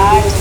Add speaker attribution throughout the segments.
Speaker 1: 8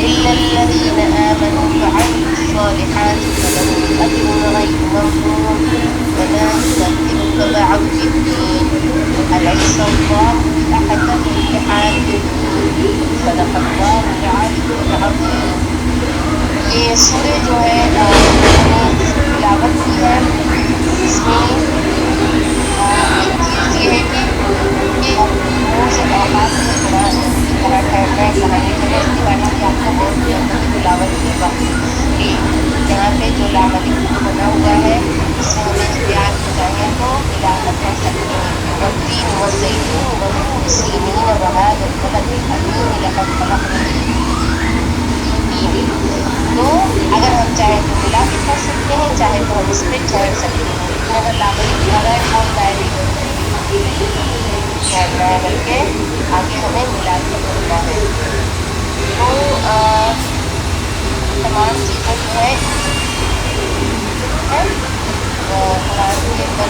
Speaker 1: إلا الذين آمنوا وعملوا الصالحات فلهم أجر غير ممنون وذلك يذكرك بعض الدين أليس الله بأحكم الحاكمين صدق الله العلي العظيم۔ یہ سورہ جو ہے تلاوت کی ہے، اس میں ایک چیز یہ ہے کہ روز اوقات میں قرآن کی طرح ٹھہرنا ہے، کہانی جو ہے اس کے بارے میں آپ کو بہت زیادہ تلاوت کی وقت کہ یہاں پہ جو لامل بنا ہوا ہے اس سے ہمیں اختیار ہو جائیں تو تلاوت کر سکتے ہیں۔ والتین والزیتون وطور سینین وهذا البلد الأمین لقد خلقنا تو اگر ہم چاہیں تو ملا کے پڑھ سکتے ہیں، چاہے تو ہم اس پہ ٹھہر سکتے ہیں، لیکن اگر لامل لگا ہے وہ ڈائریکٹ ٹھہرنا ہے بلکہ آگے ہمیں ملا کے پڑھنا ہے۔ تو تمام چیزیں جو ہے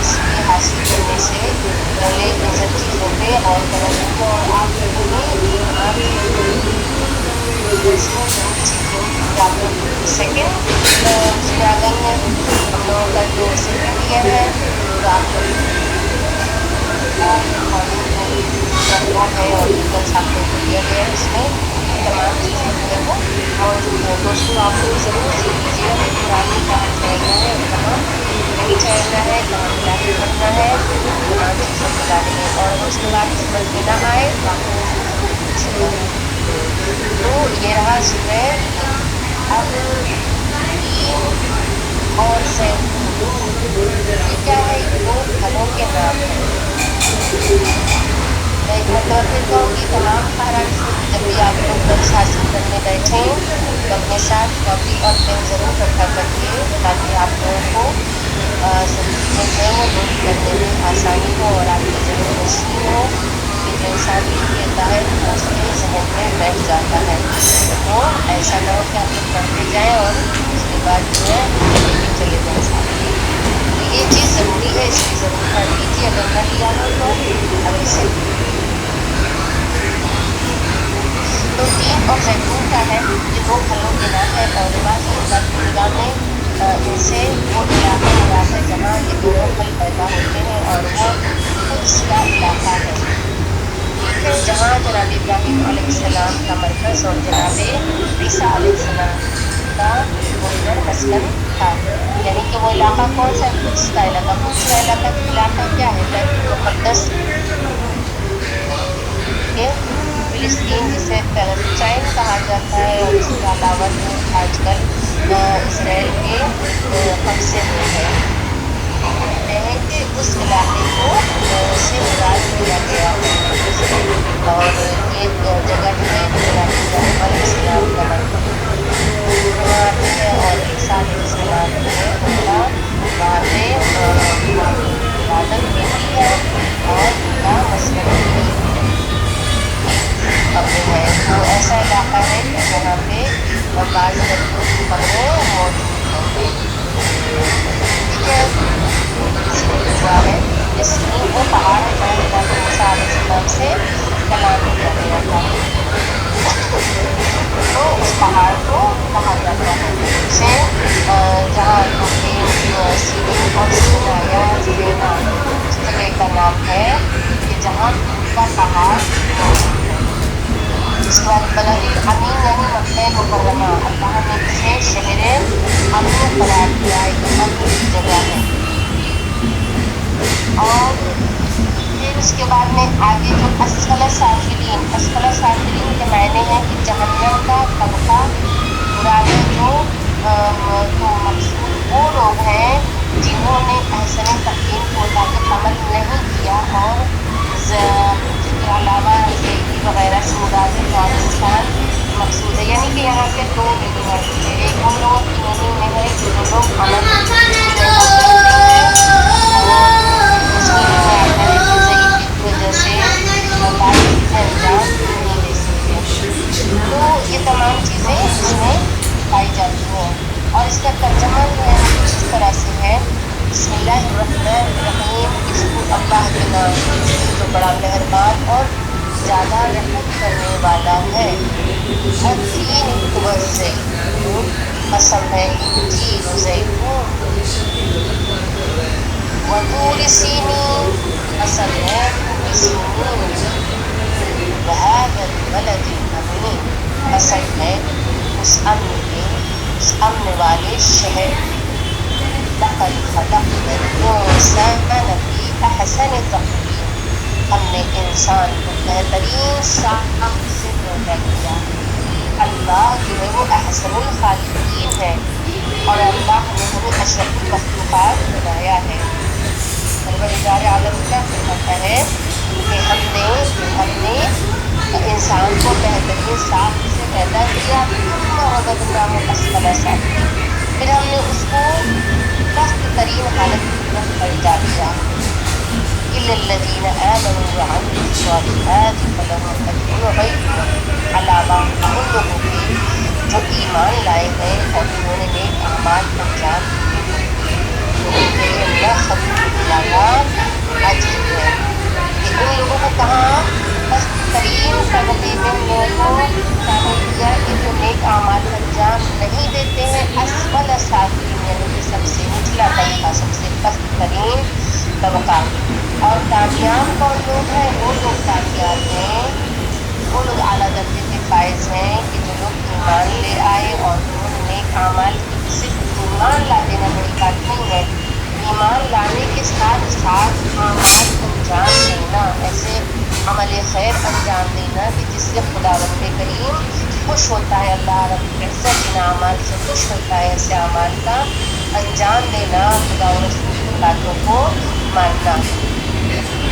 Speaker 1: اس کے حاصل کرنے سے پہلے ان سب چیزوں پہ غور کرنا چاہیے اور آپ لوگوں نے تمام ضرور سیکھیں کہ آپ لوگ سیکنڈ اس میں آ گئی ہیں ہم لوگوں کا جو سیکنڈ ایئر ہے تو آپ لوگ کرنا ہے اور ڈیٹیلس آپ لوگوں کو دیا گیا ہے اس میں تمام چیزیں جو ہے وہ موجود ہیں دوستوں آپ لوگ ضرور سیکھ لیجیے گا کہ قرآن میں کہاں ٹھہرنا ہے اور کہاں نہیں ٹھہرنا ہے کہاں ملا کے پڑھنا ہے تمام چیزوں کے بارے میں اور اگر اس کے بعد سمجھ میں نہ آئے تو آپ لوگ مجھ سے پوچھیے گا تو یہ رہا سورہ اب اور زیتون یہ کیا ہے یہ دو پھلوں کے نام ہیں میں ایک مرتبہ پھر کہوں گی تمام پیرنٹس کو جب بھی آپ لوگ درس حاصل کرنے بیٹھیں تو اپنے ساتھ کاپی اور پین ضرور رکھا کریے تاکہ آپ لوگوں کو سب چیزیں جو ہیں وہ نوٹ کرنے میں آسانی ہو اور آپ کی ذہن نشین ہو کہ جو انسان لکھ لیتا ہے وہ اس کے ذہن میں بیٹھ جاتا ہے تو ایسا نہ ہو کہ آپ لوگ پڑھتے جائیں اور اس کے بعد جو ہے لے کے چلے جائیں ساتھ میں تو یہ چیز ضروری ہے اس لیے ضرور پڑھ لیجیے اگر نہ لیا ہو تو ابھی سے تو تین اور زیتون کا ہے یہ دو پھلوں کے نام ہے علماء کی امداد کی نگاہ میں ان سے وہ علاقہ مراد ہے جہاں یہ دونوں پھل پیدا ہوتے ہیں اور وہ قدس کا علاقہ ہے ٹھیک ہے جہاں جناب ابراہیم علیہ السلام کا مرکز اور جناب عیسیٰ علیہ السلام کا منور مسکن تھا یعنی کہ وہ علاقہ کون سا ہے قدس کا علاقہ کیا ہے بیت المقدس کے فلسطین جسے پیلسٹائن کہا جاتا ہے اور اس کے علاوہ جو آج کل اسرائیل کے قبضے میں ہے کہتے ہیں کہ اس علاقے کو سے مراد کیا گیا ہے اور یہ جگہ جو ہے جناب ابراہیم علیہ السلام کا وہاں آتے ہیں اور عیسیٰ علیہ السلام جو ہے ان کا وہاں پہ عبادت ہوتی ہے اور ان کا مسکن بھی قبر ہے تو ایسا علاقہ ہے کہ جہاں پہ بعض نبیوں کی قبریں موجود ہیں ٹھیک ہے اسی لیے ہوا ہے جس میں وہ پہاڑ ہے جہاں جناب موسیٰ علیہ السلام سے کلام کیا گیا تھا تو اس پہاڑ کو کہا جاتا ہے اسے جہاں سینی اور سینا یا سینا اس جگہ کا نام ہے کہ جہاں کا پہاڑ موجود ہے اس کے بعد بلد الامین یعنی مکہ مکرمہ اللہ نے اسے شہر امن قرار دیا ایک امن کی جگہ ہے اور پھر اس کے بعد میں آگے جو اسفل سافلین کے معنی ہیں کہ جہنم کا طبقہ مراد ہے جو مقصود وہ لوگ ہیں جنہوں نے احسن تقویم کو تاکہ عمل نہیں کیا اور کے علاوہ زیدی وغیرہ سے مراد ہے جو انسان مقصود ہے یعنی کہ یہاں پہ دو میننگ ہے ایک ہم لوگوں کی میننگ میں ہے کہ جو لوگ عمل کرتے ہیں اور اس میننگ میں آتا ہے کہ ضعیفی کی وجہ سے بعض چیزیں انجام نہیں دے سکتے تو یہ تمام چیزیں اس میں پائی جاتی ہیں اور اس کا ترجمہ جو ہے وہ کچھ اس طرح سے ہے بسم اللہ الرحمن الرحیم اس کو اللہ کے نام سے جو بڑا مہربان اور زیادہ رحمت کرنے والا ہے التین والزیتون قسم ہے انجیر و زیتون وطور سینین قسم ہے طور سینین وهذا البلد الامین قسم ہے اس امن والے شہر لقد خلقنا الانسان فی احسن تقویم ہم نے انسان کو بہترین ساخت سے پیدا کیا اللہ جو ہے وہ احسن الخالقین ہے اور اللہ نے ہمیں اشرف المخلوقات بنایا ہے پروردگار عالم کیا فرماتا ہے کہ ہم نے انسان کو بہترین ساخت سے پیدا کیا پھر ہم نے اس کو سخت ترین حالت کی طرف پلٹا دیا إلا الذين آمنوا وعملوا الصالحات فلهم أجر غير علاوہ ان لوگوں کے جو ایمان لائے ہیں اور انہوں نے نیک اعمال انجام دیے تو ان کے لیے اللہ خبر دیتے ہیں اسفل سافلین، یعنی کہ سب سے نچلا طبقہ، سب سے پست ترین طبقہ۔ اور کامیاب کون لوگ ہیں؟ وہ لوگ کامیاب ہیں، وہ لوگ اعلیٰ درجے کے فائز ہیں کہ جو لوگ ایمان لے آئے اور انہوں نے نیک اعمال کی۔ صرف ایمان لا دینا بڑی بات نہیں ہے، ایمان لانے کے ساتھ ساتھ اعمال انجام دینا، ایسے عمل خیر انجام دینا کہ جس سے خداوند کریم خوش ہوتا ہے، اللہ رب العزت ان اعمال سے خوش ہوتا ہے، ایسے اعمال کا انجام دینا، خدا و رسول کی باتوں کو ماننا۔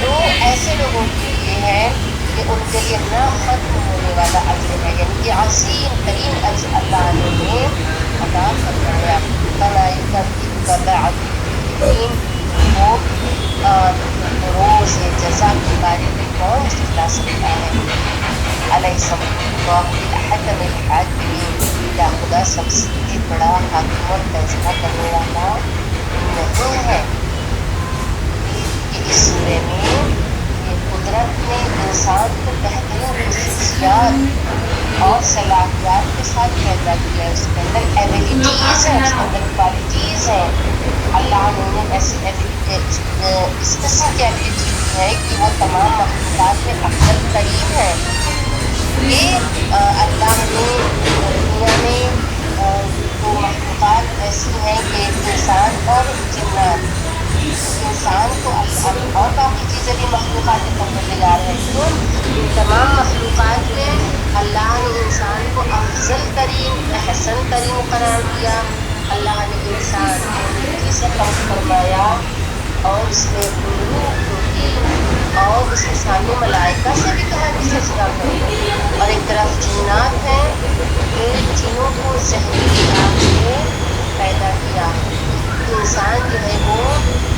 Speaker 1: تو ایسے لوگوں کے لیے ہے کہ ان کے لیے نہ ختم ہونے والا اجر ہے، یعنی کہ عظیم ترین اجر اللہ نے عطا فرمایا۔ وہ روز جزا کے بارے میں کون جتلا سکتا ہے؟ علیہ اللہ بالحکم الحاکمین، کیا خدا سب سے بڑا حاکم اور فیصلہ کرنے والا نہیں ہے؟ کہ اس سورے میں یہ قدرت نے انسان کو بہترین خصوصیات اور صلاحیات کے ساتھ پیدا کیا ہے، اس کے اندر ایبلٹیز ہیں، اس کے اندر کوالٹیز ہیں۔ اللہ نے انہیں ایسی اس قسم کی ایبلٹی دی ہے کہ وہ تمام مخلوقات میں افضل ترین ہے۔ کہ اللہ نے دنیا میں جو مخلوقات ایسی ہیں کہ انسان اور جنات، انسان کو اور باقی چیزیں بھی مخلوقات پروردگار ہیں، تو ان تمام مخلوقات میں اللہ نے انسان کو افضل ترین، احسن ترین قرار دیا۔ اللہ نے انسان کو نیکی سے خلق فرمایا اور اس میں علوم دی، اور اس کے سامنے ملائکہ سے بھی کہا کہ سجدہ کرو۔ اور ایک طرف جنات ہیں کہ جنوں کو زہریلی آگ سے پیدا کیا۔ انسان جو ہے وہ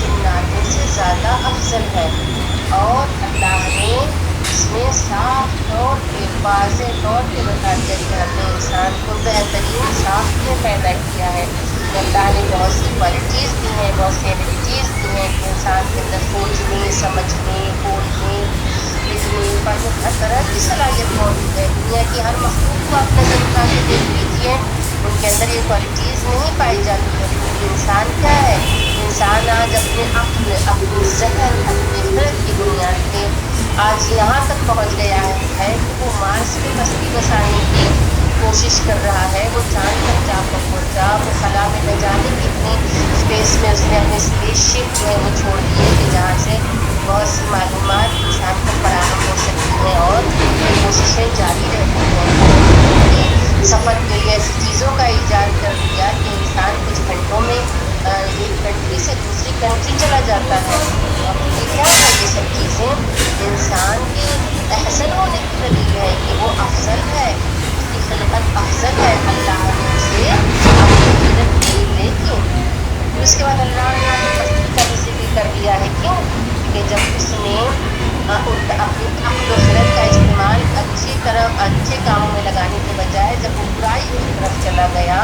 Speaker 1: جناتوں سے زیادہ افضل ہے، اور اللہ نے اس میں صاف طور پہ، واضح طور پہ بتا دیا کہ ہم نے انسان کو بہترین ساخت میں پیدا کیا ہے۔ اللہ نے بہت سی کوالٹیز دی ہیں، بہت سی ایبلٹیز دی ہیں کہ انسان کے اندر سوچنے، سمجھنے، بولنے، لکھنے، پڑھنے، ہر طرح کی صلاحیت موجود ہے۔ دنیا کی ہر مخلوق کو آپ نظر اٹھا کے دیکھ لیجیے، ان کے اندر یہ کوالٹیز نہیں پائی جاتی ہے، کیونکہ انسان کیا ہے؟ انسان آج اپنے عقل، اپنی ذہن، اپنی خرد کی بنیاد پہ آج یہاں تک پہنچ گیا ہے کہ وہ مارس پہ بستی بسانے کی کوشش کر رہا ہے، وہ چاند تک جا کر پہنچا، وہ خلا میں نہ جانے کتنی اسپیس میں اس نے اپنے اسپیس شپ جو ہے وہ چھوڑ دیے کہ جہاں سے بہت سی معلومات انسان کو فراہم ہو سکتی ہیں، اور یہ کوششیں جاری رہتی ہیں۔ سفر کے لیے ایسی چیزوں کا ایجاد کر دیا کہ انسان کچھ گھنٹوں میں ایک کنٹری سے دوسری کنٹری چلا جاتا ہے۔ اور یہ کیا ہے؟ یہ سب چیزیں انسان کے احسن ہونے کی دلیل ہے کہ وہ افضل ہے، اس کی خلقت افضل ہے، اللہ نے اسے اپنی خلقت دی، لیکن پھر اس کے بعد اللہ نے پستی کا بھی ذکر کر دیا ہے۔ کیوں؟ کہ جب اس نے اپنی عقل و خرد کا استعمال اچھے کاموں میں لگانے کے بجائے جب وہ برائی کی طرف چلا گیا،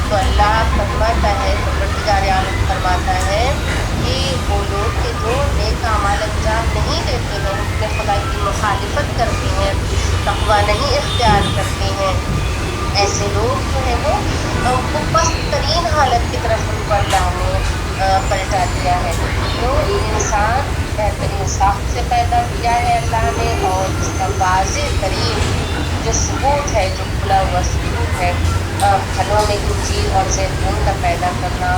Speaker 1: تو اللہ فرماتا ہے، پروردگار عالم فرماتا ہے کہ وہ لوگ کہ جو نیک اعمال انجام نہیں دیتے ہیں، ان میں خدا کی مخالفت کرتے ہیں، تقویٰ نہیں اختیار کرتے ہیں، ایسے لوگ جو ہے وہ پست ترین حالت کی طرف ان کو اللہ نے پلٹا دیا ہے۔ تو انسان بہترین ساخت سے پیدا کیا ہے اللہ نے، اور اس کا واضح ترین جو ثبوت ہے، جو کھلا ہوا ثبوت ہے، پھلوں میں انجیر اور زیتون کا پیدا کرنا،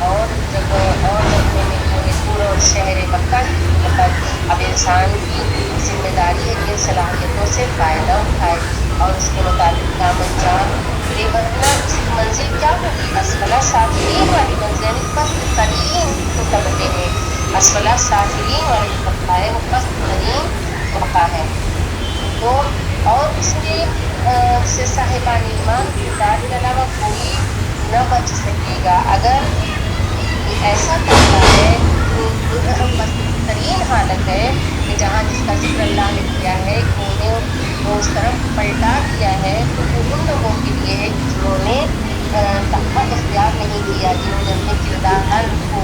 Speaker 1: اور جگہ میں جو ہے پورا شہر مکہ کی حکومت اب انسان کی ذمہ داری ہے کہ صلاحیتوں سے فائدہ اٹھائے اور اس کے مطابق کام انجام دے، ورنہ اس کی منزل کیا ہوگی؟ اسفل سافلین والی منزل، یعنی پست ترین جو طبقے ہیں، اسفل سافلین والی جو طبقہ ہے وہ پست ترین طبقہ ہے۔ تو اور اس میں سے صاحبان ایمان کی اطاعت کے علاوہ کوئی نہ بچ سکے گا۔ اگر یہ ایسا طبقہ ہے جو پست ترین حالت ہے کہ جہاں جس کا ذکر اللہ نے کیا ہے کہ انہیں اس طرف پلٹا دیا ہے، تو وہ ان لوگوں کے لیے ہے جنہوں نے تقویٰ اختیار نہیں کیا، جنہوں نے اپنے کردار کو،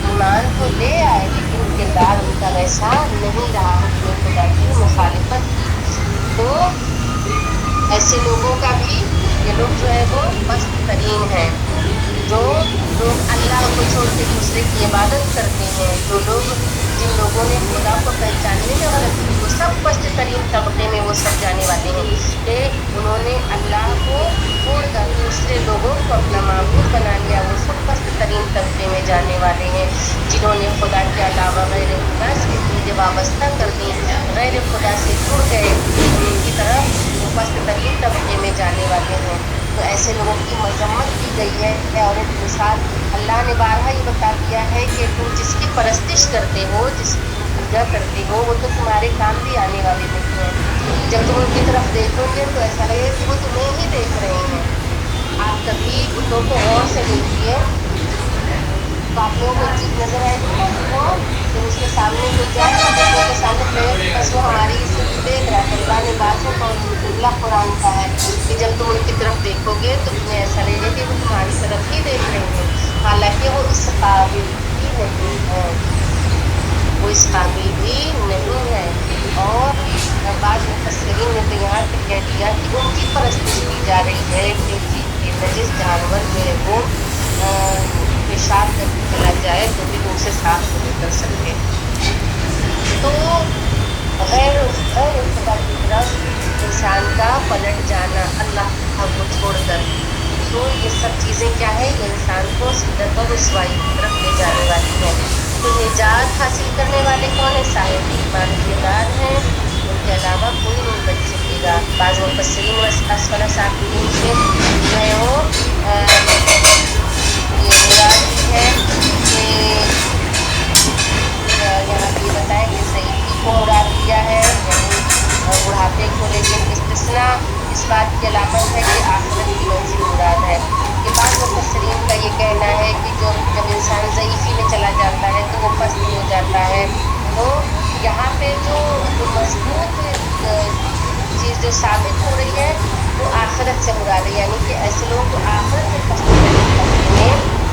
Speaker 1: ایمان کو لے آئے لیکن کردار ان کا ویسا نہیں رہا، انہوں نے خدا کی مخالفت کی۔ تو ایسے لوگوں کا بھی یہ لوگ جو ہے وہ پست ترین ہیں. جو لوگ اللہ کو چھوڑ کے دوسرے کی عبادت کرتے ہیں، جن لوگوں نے خدا کو پہچاننے میں غلطی کی، وہ سب پست ترین طبقے میں وہ سب جانے والے ہیں کہ انہوں نے اللہ کو چھوڑ کر دوسرے لوگوں کو اپنا معبود بنا لیا. وہ سب پست ترین طبقے میں جانے والے ہیں جنہوں نے خدا کے علاوہ غیر خدا سے چیزیں وابستہ کر دی، غیر خدا سے جڑ گئے، ان کی طرف وہ پست ترین طبقے میں جانے والے ہیں. تو ایسے لوگوں کی مذمت کی گئی ہے. اور ایک مثال اللہ نے بارہا یہ بتا دیا ہے کہ تم جس کی پرستش کرتے ہو، جس کی پوجا کرتے ہو، وہ تو تمہارے کام بھی آنے والے نہیں ہیں. جب تم ان کی طرف دیکھو گے تو ایسا لگے کہ وہ تمہیں ہی دیکھ رہے ہیں. آپ کبھی بتوں کو غور سے دیکھیے تو آپ لوگوں کو ایک چیز نظر آئے گی نا کہ وہ جب اس کے سامنے کوئی جائے نا بتوں کے سامنے بس وہ ہماری صرف دیکھ رہا ہے. اللہ نے باتوں کا اللہ قرآن کا ہے کہ جب تم ان کی طرف دیکھو گے تو تمہیں ایسا لگے گا کہ وہ تمہاری طرف ہی دیکھ رہے ہیں، حالانکہ وہ اس قابل بھی نہیں ہے، وہ اس قابل بھی نہیں ہے. اور بعض مفسرین نے تو یہاں تک کہہ دیا کہ ان کی پرستش کی جا رہی ہے کہ نجس جانور جو ہے وہ پیشاب کر کے چلا جائے تو بھی ان سے صاف نہیں کر سکتے. تو غیر خدا کی طرف انسان کا پلٹ جانا اللہ کو چھوڑ کر، تو یہ سب چیزیں کیا ہے، یہ انسان کو شدت اور رسوائی کی طرف لے جانے والی ہے. تو نجات حاصل کرنے والے کون ہیں؟ صاحب ایمان کردار ہیں، ان کے علاوہ کوئی نہیں بچ سکے گا. بعض مفسرین اسفل سافلین سے جو ہے وہ یہ مراد بھی ہے کہ یہاں یہ بتائیں کہ ضعیفی کو مراد دیا ہے، یعنی بڑھاپے کو، لیکن استثناء اس بات کی علامت ہے کہ آخرت کی منزل مراد ہے. کہ بعض مفسرین کا یہ کہنا ہے کہ جب انسان ضعیفی میں چلا جاتا ہے تو وہ پست ہو جاتا ہے. تو یہاں پہ جو مضبوط چیز جو ثابت ہو رہی ہے وہ آخرت سے مراد ہے، یعنی کہ ایسے لوگوں کو آخرت میں پست طبقے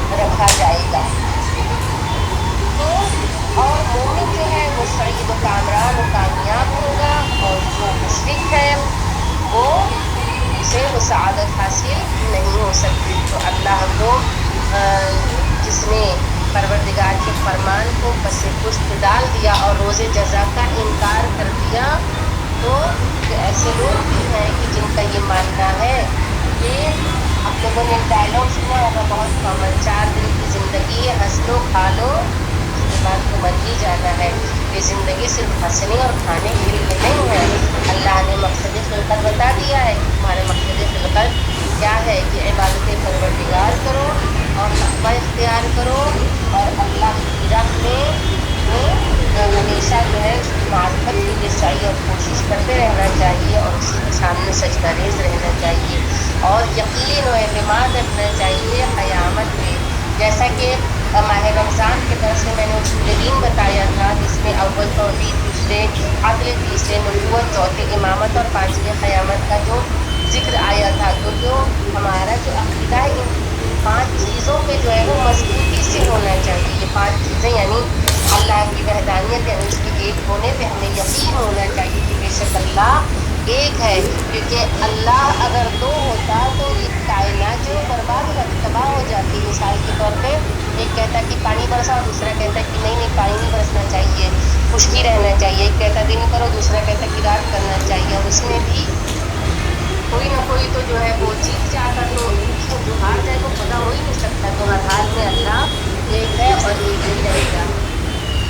Speaker 1: میں رکھا جائے گا. تو اور مومن جو ہے وہ سعید و کامران و کامیاب ہوگا، اور جو مشرک ہے وہ اسے وہ سعادت حاصل نہیں ہو سکتی. تو اللہ کو جس نے پروردگار کے فرمان کو پس پشت ڈال دیا اور روز جزا کا انکار کر دیا، تو ایسے لوگ بھی ہیں کہ جن کا یہ ماننا ہے کہ آپ لوگوں نے ڈائلاگ سنا ہوگا بہت کامن، 4 دن کی زندگی ہے، ہنس لو کھا لو اس کے بعد تو مر ہی جانا ہے. یہ زندگی صرف ہنسنے اور کھانے کے لیے نہیں ہے. اللہ نے مقصد خلقت بتا دیا ہے. تمہارے مقصد خلقت کیا ہے کہ عبادت پروردگار کرو اور تقوی اختیار کرو، اور اللہ کی راہ میں ہمیشہ جو ہے اس کی معرفت کے لیے سعی اور کوشش کرتے رہنا چاہیے، اور اسی کے سامنے سجدہ ریز رہنا چاہیے، اور یقین و اعتماد رکھنا چاہیے قیامت میں. جیسا کہ ماہ رمضان کے درس میں نے اصول دین بتایا تھا، جس میں اول توحید، دوسرے عدل، تیسرے نبوت، چوتھے امامت اور پانچویں قیامت کا جو ذکر آیا تھا. تو جو ہمارا جو عقیدہ ہے ان 5 چیزوں پہ جو ہے وہ مضبوطی سے ہونا چاہیے. یہ 5 چیزیں یعنی اللہ کی وحدانیت، یعنی اس کے ایک ہونے پہ ہمیں یقین ہونا چاہیے کہ بے شک اللہ ایک ہے. کیونکہ اللہ اگر 2 ہوتا تو یہ کائنات جو برباد ہو جاتی، تباہ ہو جاتی. مثال کے طور پہ ایک کہتا ہے کہ پانی برسا اور دوسرا کہتا ہے کہ نہیں پانی نہیں برسنا چاہیے، خشکی رہنا چاہیے. ایک کہتا ہے دن کرو، دوسرا کہتا ہے کہ رات کرنا چاہیے. اور اس میں بھی کوئی نہ کوئی تو جو ہے وہ جیت جاتا، تو جو ہار جائے وہ خدا ہو ہی نہیں سکتا. تو ہر حال میں اللہ ایک ہے اور ایک ہی رہے گا.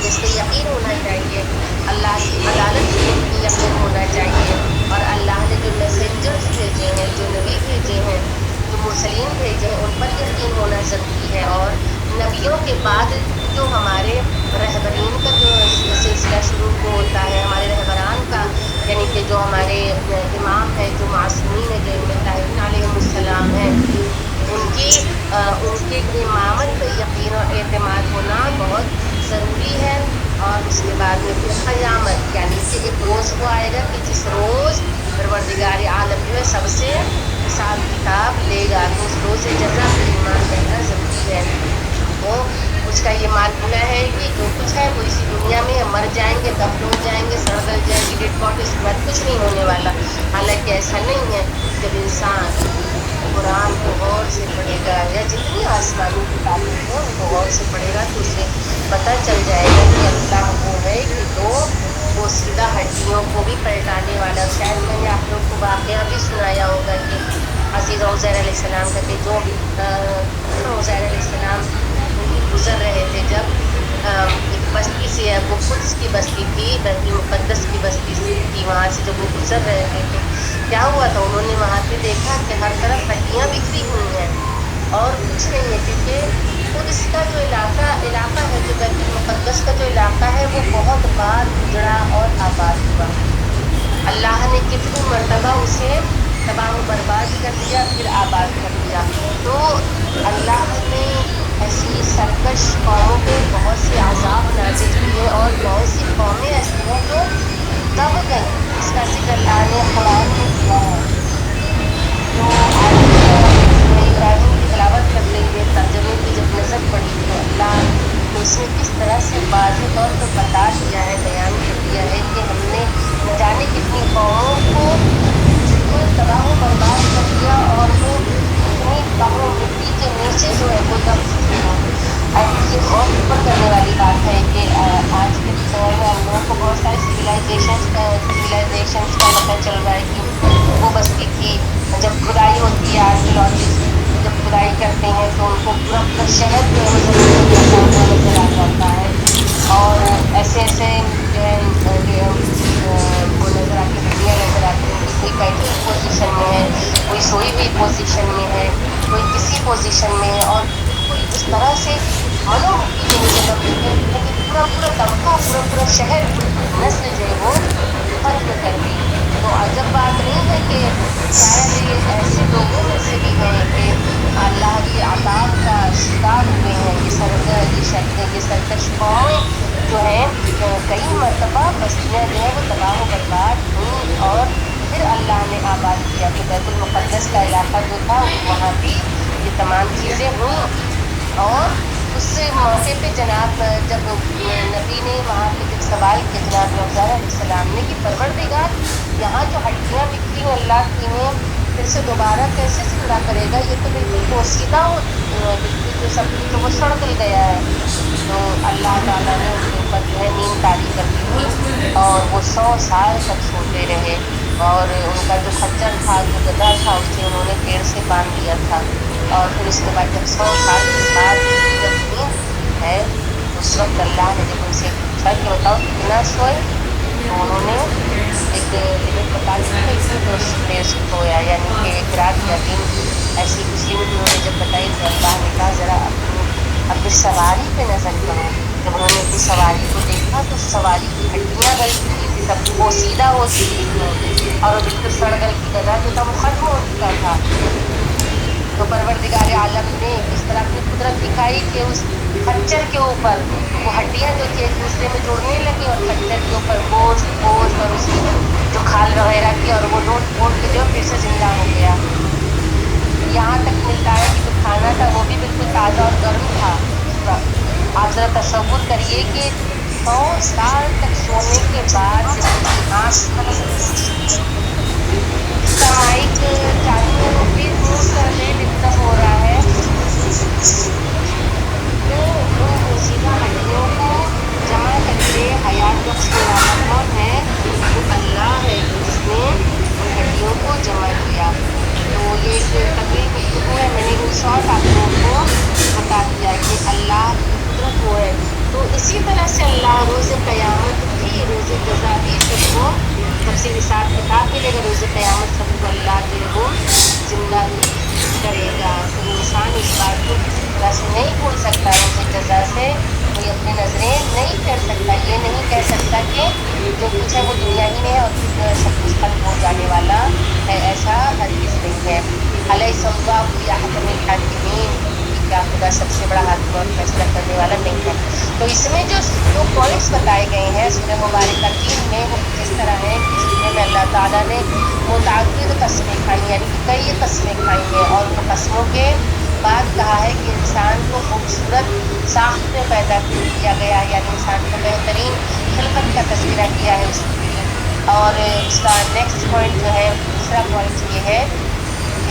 Speaker 1: جس پہ یقین ہونا چاہیے، اللہ کی عدالت پہ یقین ہونا چاہیے، اور اللہ نے جو میسنجرز بھیجے ہیں، جو نبی بھیجے ہیں، جو مرسلین بھیجے ہیں، ان پر یقین ہونا ضروری ہے. اور نبیوں کے بعد جو ہمارے رہبرین کا جو سلسلہ شروع ہوتا ہے، ہمارے رہبران کا، یعنی کہ جو ہمارے امام ہے، جو معصومین ہے، جو ائمہ طاہرین علیہم السلام ہیں، ان کی امامت پہ یقین اور اعتماد ہونا بہت ضروری ہے. اور اس کے بعد میں پھر قیامت، یعنی کہ ایک روز وہ آئے گا کہ جس روز پروردگار عالم جو ہے سب سے حساب کتاب لے گا. تو اس روز جزا پہ ایمان رہنا ضروری ہے. تو اس کا یہ ماننا ہے کہ جو کچھ ہے وہ اسی دنیا میں مر جائیں گے، دفن ہو جائیں گے، سڑ گل جائیں گے ڈیڈ باڈی، اس کے بعد کچھ نہیں ہونے والا. حالانکہ ایسا نہیں ہے. جب انسان قرآن کو غور سے پڑھے گا یا جتنی آسمانی کتابیں ہیں ان کو غور سے پڑھے گا تو اسے پتہ چل جائے گا کہ اللہ وہ ہے کہ وہ سیدھا ہڈیوں کو بھی پلٹانے والا. شاید میں نے آپ لوگ کو واقعہ بھی سنایا ہوگا کہ عزیز عزیر علیہ السلام کا کہ جو عزیر علیہ السلام ان کی گزر رہے تھے جب ایک بستی سے ہے, وہ قدس کی بستی تھی, بیت المقدس کی بستی تھی, وہاں سے جب وہ گزر رہے تھے تو کیا ہوا تھا, انہوں نے وہاں پہ دیکھا کہ ہر طرف ہڈیاں بکھری ہوئی ہیں اور کچھ نہیں ہے, کیونکہ قدس کا جو علاقہ ہے, جو بیت المقدس کا جو علاقہ ہے وہ بہت بار اجڑا اور آباد ہوا. اللہ نے کتنی مرتبہ اسے تباہ و برباد کر دیا پھر آباد کر دیا. تو اللہ نے ایسی سرکش قوموں پہ بہت سے عذاب نازل کیے اور بہت سی قومیں ایسی ہیں جو دب گئیں, جس کا ذکر اللہ نے قرآن میں کیا ہے. تو آج میں ابراہیم کی تلاوت کر رہی ہے, ترجمے کی جب نظر پڑی تو اللہ نے اس میں کس طرح سے واضح طور پر بتا دیا ہے, بیان کر دیا ہے کہ ہم نے نہ جانے کتنی قوموں کو بالکل تباہ و برباد کر دیا اور وہ اتنی قبروں مٹی کے نیچے جو ہے وہ دب چکی ہیں. اب یہ غور کرنے والی بات ہے کہ آج کے دور میں ہم لوگوں کو بہت سارے سویلائزیشنس کا پتہ چل رہا ہے کہ وہ بستی تھی. جب کھدائی ہوتی ہے, آرکیولوجسٹ جب کھدائی کرتے ہیں تو ان کو پورا پورا شہر جو ہے وہ زمین میں پھنسا ہوا نظر آ جاتا ہے اور ایسے جو ہے وہ نظر آتی ہڈیاں نظر آتی ہیں کہ کوئی بیٹھی ہوئی پوزیشن میں ہے, کوئی سوئی ہوئی پوزیشن میں ہے, کوئی کسی پوزیشن میں ہے اور بالکل اس طرح سے منو مٹی کے نیچے دب چکے ہیں کہ پورا پورا طبقہ پورا شہر نسل جو ہے وہ ختم کر دی. تو عجب بات نہیں ہے کہ شاید یہ ایسے لوگوں میں سے بھی ہیں کہ اللہ کی عذاب کا شکار ہوئے ہیں. یہ سرکش قومیں جو ہیں کئی مرتبہ بستیاں جو ہے وہ تباہ و برباد ہوئیں اور پھر اللہ نے آباد کیا کہ بیت المقدس کا علاقہ جو تھا وہاں بھی یہ تمام چیزیں ہوئیں. اور اس موقع پہ جناب جب نبی نے وہاں پہ جب سوال کیا جناب عزیر علیہ السلام نے کہ پروردگار یہاں جو ہڈیاں بکھری ہیں اللہ کی ہیں پھر سے دوبارہ کیسے زندہ کرے گا, یہ تو بالکل پوسیدہ بالکل جو سب کچھ وہ سڑ گل گیا ہے. تو اللہ تعالیٰ نے ان کے اوپر جو ہے نیند طاری کر دی تھی اور وہ 100 سال تک سوتے رہے اور ان کا جو خچر تھا, جو گدھا تھا, اسے انہوں نے پیڑ سے باندھ دیا تھا اور پھر اس کے بعد جب 100 سال کے بعد جب نیند ٹوٹی ہے اس وقت اللہ نے جب ان سے پوچھا کہ بتاؤ کتنا سوئے, تو انہوں نے ایک لمٹ بتا دی کہ اتنی دیر سے سویا, یعنی کہ ایک رات یا دن ایسی کچھ لمٹ انہوں نے جب بتائی تو اللہ نے کہا ذرا اپنی سواری پہ نظر کرو. جب انہوں نے اپنی سواری کو دیکھا تو سواری کی ہڈیاں گل چکی تھی, سب پوسیدہ ہو چکی تھی اور وہ بالکل سڑ گل کی گدھا جو تھا وہ ختم ہو چکا تھا. تو پروردگار عالم نے اس طرح اپنی قدرت دکھائی کہ اس خچر کے اوپر وہ ہڈیاں جو تھی ایک دوسرے میں جڑنے لگی اور خچر کے اوپر گوشت اور اس کی جو کھال وغیرہ تھی اور وہ لوٹ پوٹ کے جو پھر سے زندہ ہو گیا. یہاں تک ملتا ہے کہ جو کھانا تھا وہ بھی بالکل تازہ اور گرم تھا اس وقت. آپ ذرا تصور کریے کہ 100 سال تک سونے کے بعد جب ان کی آنکھ کھلی, اس کا مائک چالو ہے وہ پلیز میوٹ کر دیں, ڈسٹرب ہو رہا ہے. تو ان پوشیدہ ہڈیوں کو جمع کر کے حیات بخشنے والا کون ہے, وہ اللہ ہے جس نے ان ہڈیوں کو جمع کیا. تو یہ ایک طویل گفتگو ہے, میں نے ان شارٹ آپ لوگوں کو بتا دیا کہ اللہ کی قدرت وہ ہے. تو اسی طرح سے اللہ روز قیامت بھی, روز جزا بھی سب کو جب سے حساب کتاب ملے گا روز قیامت سب کو اللہ جو ہے وہ زندہ بھی کرے گا. تو انسان اس بات کو کسی طرح سے نہیں بھول سکتا, روز جزا سے کوئی اپنی نظریں نہیں پھیر سکتا, یہ نہیں کہہ سکتا کہ جو کچھ ہے وہ دنیا ہی میں ہے اور پھر جو ہے سب کچھ ختم ہو جانے والا ہے, ایسا ہرگز نہیں ہے. الیس اللہ باحکم الحاکمین, کیا خدا سب سے بڑا حاکم اور فیصلہ کرنے والا نہیں ہے. تو اس میں جو دو پوائنٹس بتائے گئے ہیں سورہ مبارکہ 3 میں وہ کچھ اس طرح ہیں کہ سورہ میں اللہ تعالیٰ نے متعدد قسمیں کھائی یعنی کہ کئی قسمیں کھائی ہیں اور ان قسموں کے بعد کہا ہے کہ انسان کو خوبصورت ساخت میں پیدا کیا گیا ہے, یعنی انسان کو بہترین خلقت کا تذکرہ کیا ہے اس میں. اور اس کا نیکسٹ پوائنٹ جو ہے, دوسرا پوائنٹ یہ ہے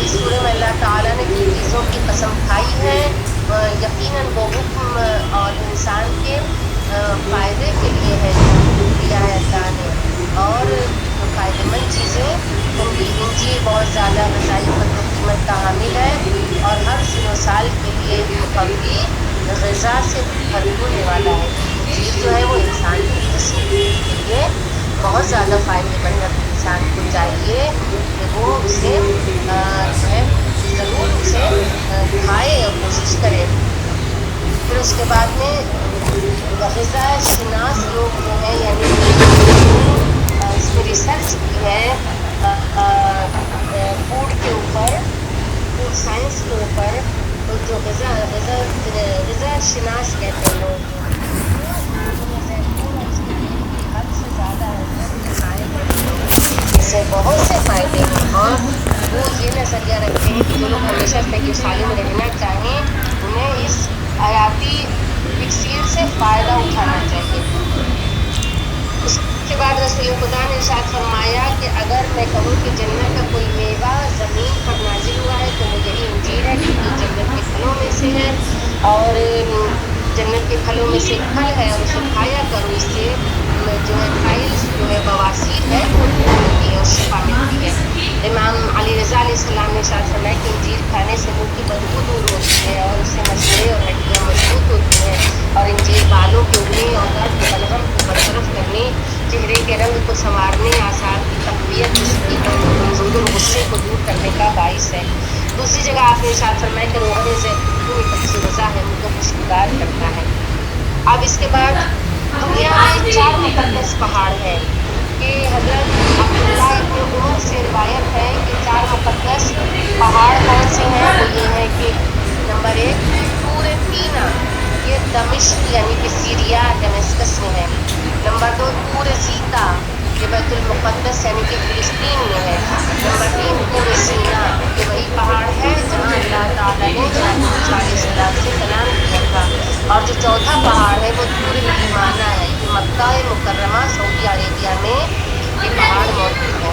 Speaker 1: اس سورہ میں اللہ تعالیٰ نے جن چیزوں کی قسم کھائی ہے یقیناً وہ حکم اور انسان کے فائدے کے لیے ہے جو دیا ہے اللہ نے، اور جو فائدہ مند چیزیں ہوں گی۔ انجیل بہت زیادہ غذائی قدر و قیمت کا حامل ہے اور ہر سن و سال کے لیے مقوی غذا سے بھرپور ہونے والا ہے۔ انجیل جو ہے وہ انسان کے جسم کے لیے بہت زیادہ فائدے مند ہے۔ انسان کو چاہیے کہ وہ اسے جو ہے ضرور اسے کھائے اور کوشش کرے۔ پھر اس کے بعد میں غذا شناس لوگ جو ہیں یعنی اس میں ریسرچ کی ہے فوڈ کے اوپر، فوڈ سائنس کے اوپر، تو جو غذا شناس کہتے ہیں لوگ حد سے زیادہ اس سے بہت سے فائدے ہیں، اور وہ یہ نظریہ رکھتے ہیں کہ جو لوگ ہمیشہ صحیح و سالم رہنا چاہیں انہیں اس حیاتی اکسیر سے فائدہ اٹھانا چاہیے۔ اس کے بعد رسول خدا نے ارشاد فرمایا کہ اگر میں کہوں کہ جنت کا کوئی میوہ زمین پر نازل ہوا ہے تو وہ یہی انجیر ہے، کیونکہ جنت کے پھلوں میں سے ہے، اور جنت کے پھلوں میں سے پھل ہے اور اسے کھایا کرو، اس سے جو ہے فائلس جو ہے بواسیر ہے وہ دور ہوتی ہے اور شفا ملتی ہے۔ امام علی رضا علیہ السلام نے ارشاد فرمایا کہ انجیر کھانے سے منہ کی بدبو دور ہوتی ہے اور اس سے مسئلے اور ہڈیاں مضبوط ہوتی ہیں، اور انجیر بالوں کے اگنے اور درد بلغم کو برطرف کرنے، چہرے کے رنگ کو سنوارنے، آثار کی تقویت، جسم کی کمزوری اور غصے کو دور کرنے کا باعث ہے۔ دوسری جگہ آپ نے ارشاد فرمایا کہ روغن زیتون ایک اچھی غذا ہے، منہ کو خوشگوار کرتا ہے۔ اب اس کے بعد دنیا میں 4 مقدس پہاڑ ہیں کہ حضرت عبداللہ ابن عمر سے روایت ہے کہ 4 مقدس پہاڑ کون سے ہیں، وہ یہ ہے کہ نمبر 1 طور سینا، یہ دمشق یعنی کہ سیریا ڈمیسکس میں ہے۔ نمبر 2 طور سیتا، یہ بیت المقدس یعنی کہ فلسطین میں ہے۔ نمبر 3 طور سینا، یہ وہی پہاڑ ہے جہاں اللہ تعالیٰ نے جناب موسیٰ علیہ السلام سے کلام کیا تھا۔ اور جو چوتھا پہاڑ ہے وہ طور ایمانہ ہے، یہ مکہ مکرمہ سعودی عربیہ میں یہ پہاڑ موجود ہے۔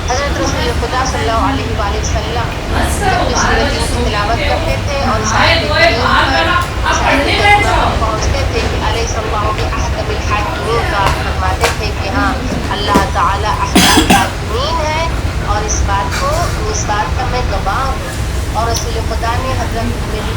Speaker 1: حضرت رسول خدا صلی اللہ علیہ وآلہ وسلم جب کہ سورۃ الجن کی تلاوت کرتے تھے اور اس آیت کریمہ پر پہنچتے تھے کہ الیس اللہ باحکم الحاکمین، تو آپ فرماتے تھے کہ ہاں اللہ تعالیٰ احکم الحاکمین ہے، اور اس بات کا میں گواہ ہوں۔ اور رسول خدا نے حضرت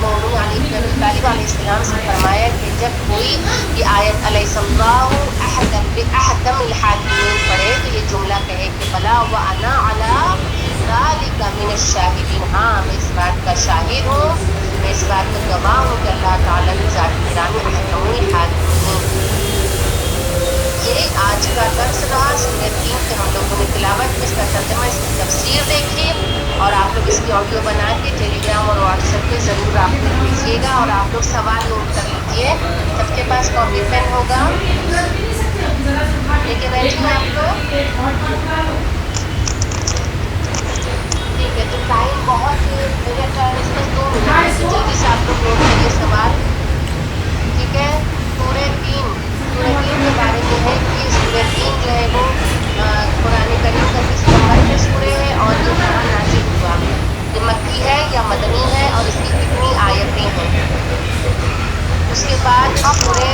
Speaker 1: مومن علی بن ابی طالب علیہ السلام سے فرمایا کہ جب کوئی یہ آیت الیس اللہ باحکم الحاکمین پڑھے تو یہ جملہ کہے کہ بلا وانا علی ذلک من الشاہدین، ہاں میں اس بات کا شاہد ہوں، میں اس بات کا گواہ ہوں کہ اللہ تعالیٰ کی ذات گرامی احکم الحاکمین۔ یہ آج کا درس رہا سورۃ 3 کے، ہم لوگوں نے تلاوت کی، اس کا ترجمہ، اس کی تفسیر دیکھی، اور آپ لوگ اس کی آڈیو بنا کے ٹیلی گرام اور واٹس ایپ پہ ضرور آپ لوگ بھیجیے گا، اور آپ لوگ سوال نوٹ کر لیجیے۔ سب کے پاس کاپی پین ہوگا، لے کے بیٹھیں آپ لوگ، ٹھیک ہے؟ تو ٹائم بہت منٹ ہے، اس میں 2 منٹ ہے، تو جلدی سے آپ لوگ نوٹ کریے سوال، ٹھیک ہے؟ سورۃ 3 کے بارے میں ہے کہ سورۃ 3 جو ہے وہ قرآن کریم کا کس نمبر میں سورہ ہے اور یہ کہاں نازل ہوا، یہ مکی ہے یا مدنی ہے، اور اس کی کتنی آیتیں ہیں۔ اس کے بعد سورہ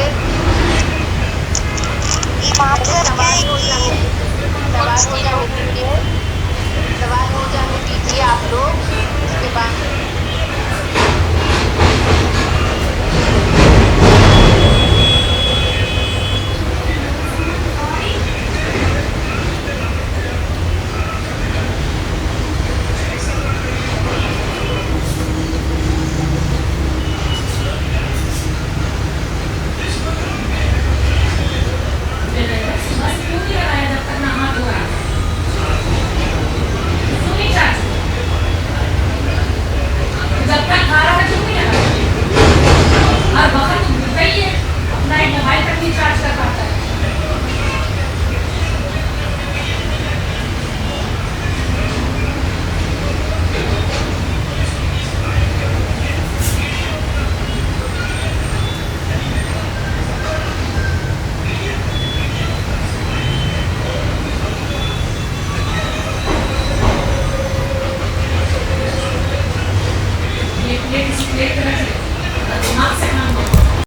Speaker 1: سوال ہو جانے دیجیے آپ لوگ، اس کے بعد